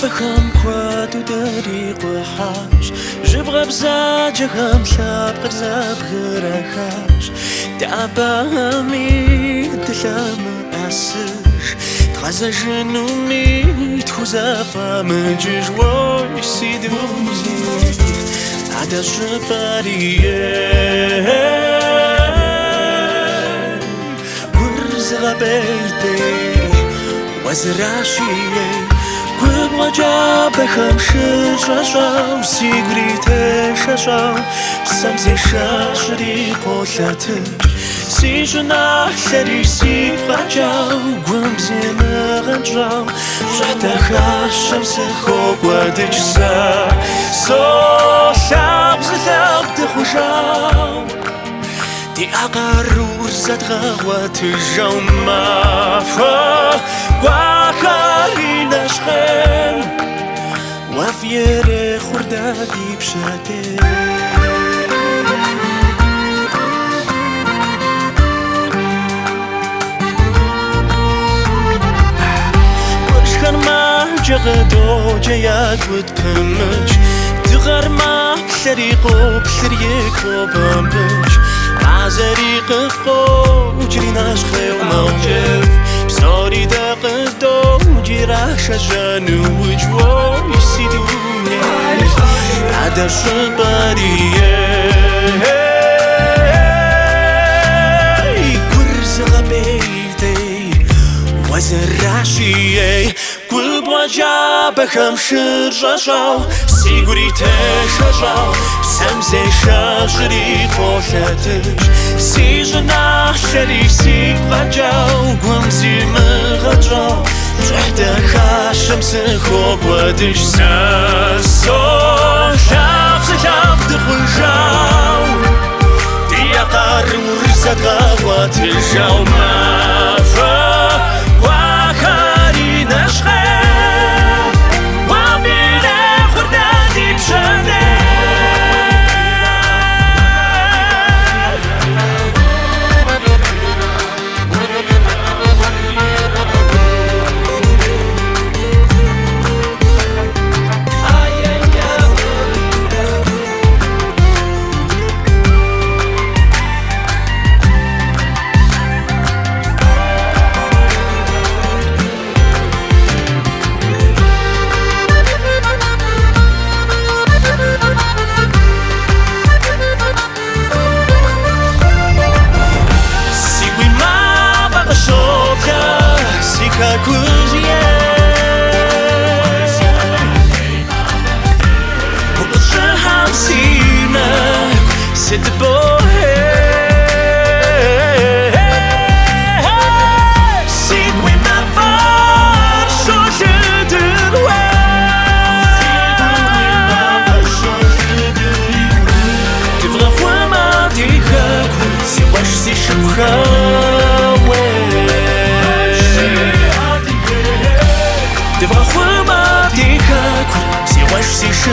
بخم خواد و داری قحاش جبغ بزاج هم شاب قرزاب غرخاش تعبامي دلام أسش تغزى جنومي تخزافا من جوي سيدوزي عدا جباريه ورز غبيتي وزراشيه وجا بخم شاشاو سيغريته شاشاو سامزي شاشري قولاتش سيجنا شري سيفاجاو قمزي مغنجاو شحتا خاشمس خوق ودجزا صوشاب زلاب تخوشاو دي أقارور زاد غوات الجو مافا وخاري نشخن وفيري خردادي بشاتي ورشخن ما جغدو جيات وتبمج تغر ما بشريقو بشريكو بمبج عزريق قو جريناش خيو موجف بصوري دقدو جراش جانو وجوو يسيدوني عدا شباريه كرز غبيتي وزراشيه كل بوجا بخم شرجاو سيغوريته شجاو سمزي شاشري قولاتش سيجنا شري سيفاجاو قمزي مغجاو جحتا خاشمس خوق ودش ساسو شاف سلام تخوجاو دي أقار ورزاد غوات الجو مافا وخاري نشخي وفيري خردادي بشادي Sit the boy, sit with my far, so je te Tu devrais voir ma diga, si moi je sais je Tu devrais voir ma diga, si moi je sais je